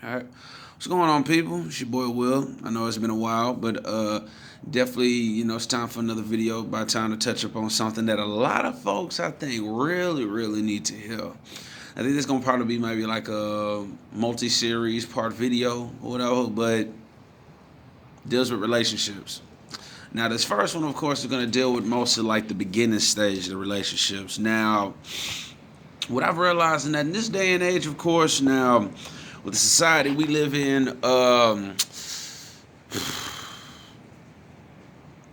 All right. What's going on, people? It's your boy Will. I know it's been a while, but definitely, it's time for another video. By time to touch up on something that a lot of folks, I think, really need to hear. I think this gonna probably be maybe like a multi-series part video or whatever, but deals with relationships. Now, this first one, of course, is gonna deal with most of like the beginning stage of the relationships. Now, what I've realized in that in this day and age, of course, now with the society we live in,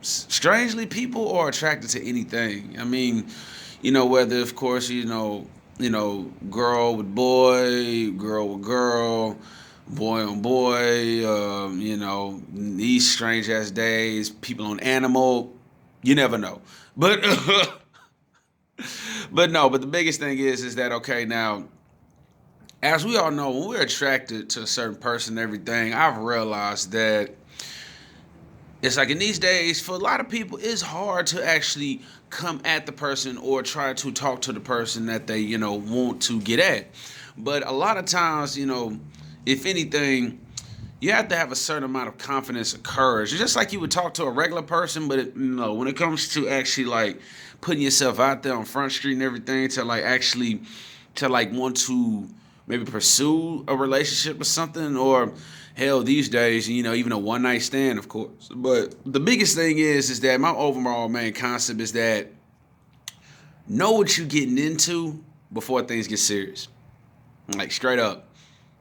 strangely, people are attracted to anything. I mean, whether of course, girl with boy, girl with girl, boy on boy, these strange ass days, people on animal, you never know. But but no, but the biggest thing is that okay now, as we all know, when we're attracted to a certain person and everything, I've realized that it's like in these days, for a lot of people, it's hard to actually come at the person or try to talk to the person that they, want to get at. But a lot of times, if anything, you have to have a certain amount of confidence and courage. It's just like you would talk to a regular person, but when it comes to actually like putting yourself out there on Front Street and everything to like actually to like want to maybe pursue a relationship or something, or hell these days, even a one night stand, of course. But the biggest thing is that my overall main concept is that know what you're getting into before things get serious, like straight up.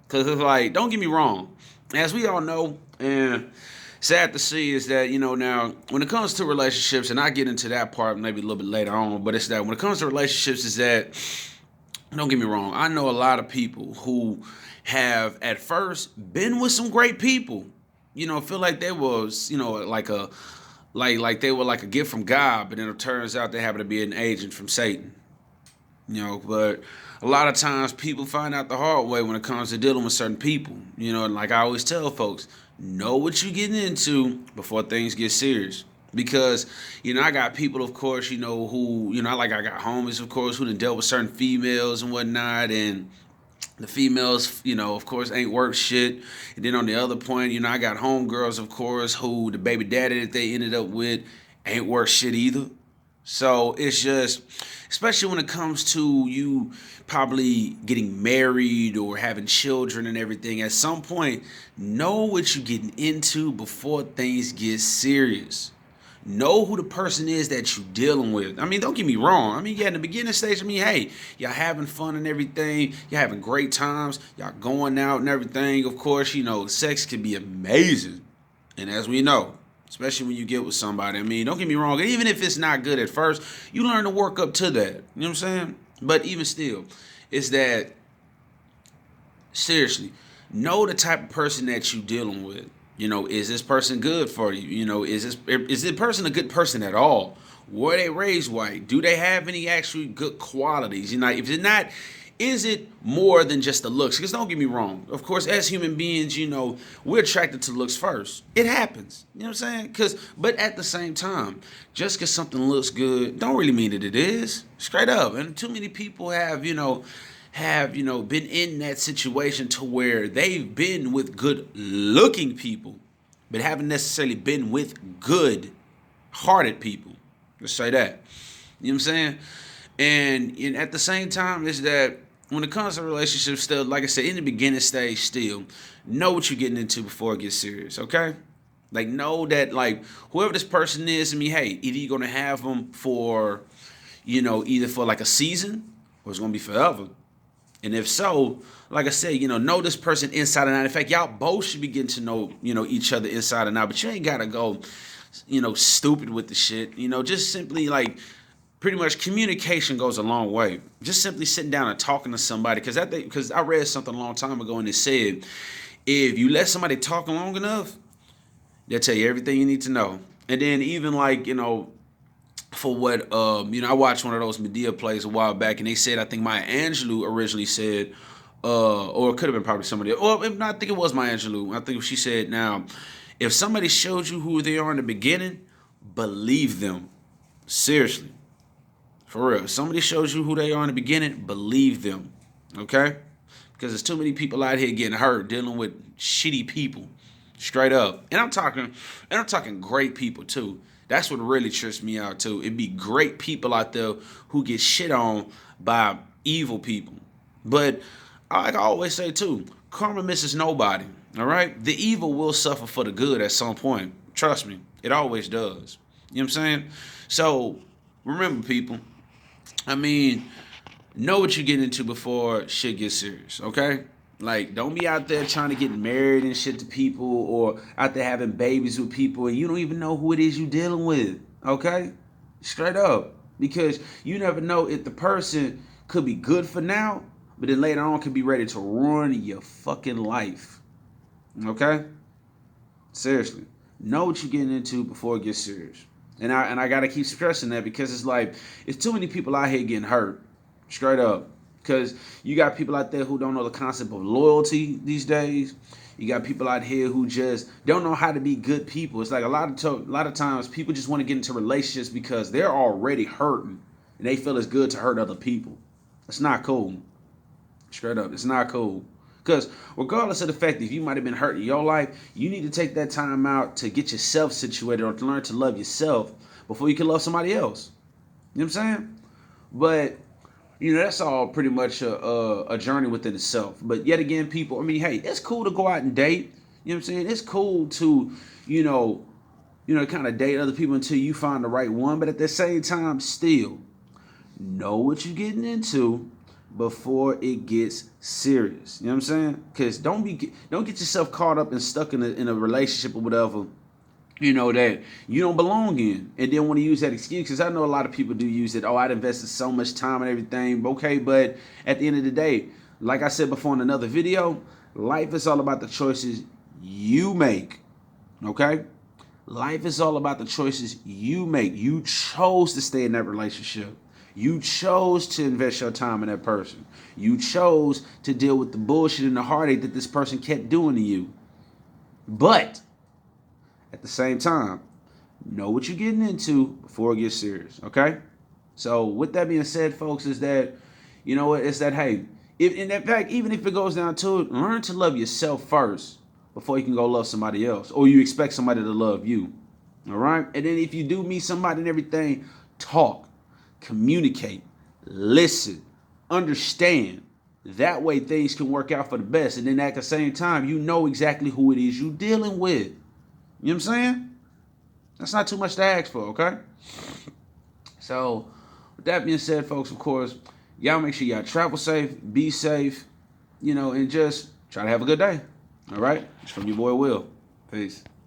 Because it's like, don't get me wrong, as we all know, and sad to see is that, now when it comes to relationships, and I get into that part maybe a little bit later on, but it's that when it comes to relationships, is that, don't get me wrong, I know a lot of people who have at first been with some great people, feel like they was, like a like they were like a gift from God, but then it turns out they happen to be an agent from Satan. But a lot of times people find out the hard way when it comes to dealing with certain people. And like I always tell folks, know what you're getting into before things get serious. Because, I got people, of course, who, I got homies, of course, who done dealt with certain females and whatnot, and the females, of course, ain't worth shit. And then on the other point, I got homegirls, of course, who the baby daddy that they ended up with ain't worth shit either. So it's just, especially when it comes to you probably getting married or having children and everything, at some point, know what you're getting into before things get serious. Know who the person is that you're dealing with. I mean, don't get me wrong. I mean, yeah, in the beginning stage, I mean, hey, y'all having fun and everything. Y'all having great times. Y'all going out and everything. Of course, sex can be amazing. And as we know, especially when you get with somebody, I mean, don't get me wrong. Even if it's not good at first, you learn to work up to that. You know what I'm saying? But even still, it's that, seriously, know the type of person that you're dealing with. Is this person good for you? Is this person a good person at all? Were they raised white? Do they have any actually good qualities? If they're not, is it more than just the looks? Because don't get me wrong. Of course, as human beings, we're attracted to looks first. It happens. You know what I'm saying? But at the same time, just because something looks good, don't really mean that it is. Straight up. And too many people have been in that situation to where they've been with good looking people but haven't necessarily been with good hearted people. Let's say that. You know what I'm saying? And at the same time is that when it comes to relationships, still, like I said, in the beginning stage, still know what you're getting into before it gets serious. Okay. Like, know that, like, whoever this person is, I mean, hey, either you're gonna have them for, either for like a season or it's gonna be forever. And if so, like I said, know this person inside and out. In fact, y'all both should be getting to know, each other inside and out. But you ain't gotta go, stupid with the shit. Just simply like pretty much communication goes a long way. Just simply sitting down and talking to somebody. Because I read something a long time ago and it said, if you let somebody talk long enough, they'll tell you everything you need to know. And then even like, for what I watched one of those Medea plays a while back, and they said, I think Maya Angelou originally said, or it could have been probably somebody else. Well, if not, I think it was Maya Angelou. I think she said, now, if somebody showed you who they are in the beginning, believe them. Seriously. For real. If somebody shows you who they are in the beginning, believe them. Okay? Because there's too many people out here getting hurt, dealing with shitty people, straight up. And I'm talking great people too. That's what really trips me out too. It'd be great people out there who get shit on by evil people. But like I always say too, karma misses nobody. All right, the evil will suffer for the good at some point. Trust me, it always does. You know what I'm saying? So remember, people. I mean, know what you're getting into before shit gets serious, okay? Like, don't be out there trying to get married and shit to people or out there having babies with people and you don't even know who it is you're dealing with, okay? Straight up. Because you never know if the person could be good for now, but then later on could be ready to ruin your fucking life, okay? Seriously. Know what you're getting into before it gets serious. And I gotta keep stressing that because it's like, it's too many people out here getting hurt. Straight up. Because you got people out there who don't know the concept of loyalty these days. You got people out here who just don't know how to be good people. It's like a lot of times people just want to get into relationships because they're already hurting and they feel it's good to hurt other people. It's not cool. Straight up, it's not cool. Because regardless of the fact that if you might have been hurt in your life, you need to take that time out to get yourself situated or to learn to love yourself before you can love somebody else. You know what I'm saying? But that's all pretty much a journey within itself. But yet again, people, I mean, hey, it's cool to go out and date. You know what I'm saying? It's cool to, kind of date other people until you find the right one. But at the same time, still, know what you're getting into before it gets serious. You know what I'm saying? Because don't get yourself caught up and stuck in a relationship or whatever, that you don't belong in, and then want to use that excuse. Because I know a lot of people do use it. Oh, I'd invested so much time and everything. Okay, but at the end of the day, like I said before in another video, life is all about the choices you make. Okay? Life is all about the choices you make. You chose to stay in that relationship. You chose to invest your time in that person. You chose to deal with the bullshit and the heartache that this person kept doing to you. But at the same time, know what you're getting into before it gets serious, okay? So with that being said, folks, is that, it's that, hey, if in fact, even if it goes down to it, learn to love yourself first before you can go love somebody else, or you expect somebody to love you, all right? And then if you do meet somebody and everything, talk, communicate, listen, understand. That way things can work out for the best. And then at the same time, you know exactly who it is you're dealing with. You know what I'm saying? That's not too much to ask for, okay? So, with that being said, folks, of course, y'all make sure y'all travel safe, be safe, and just try to have a good day. All right? It's from your boy Will. Peace.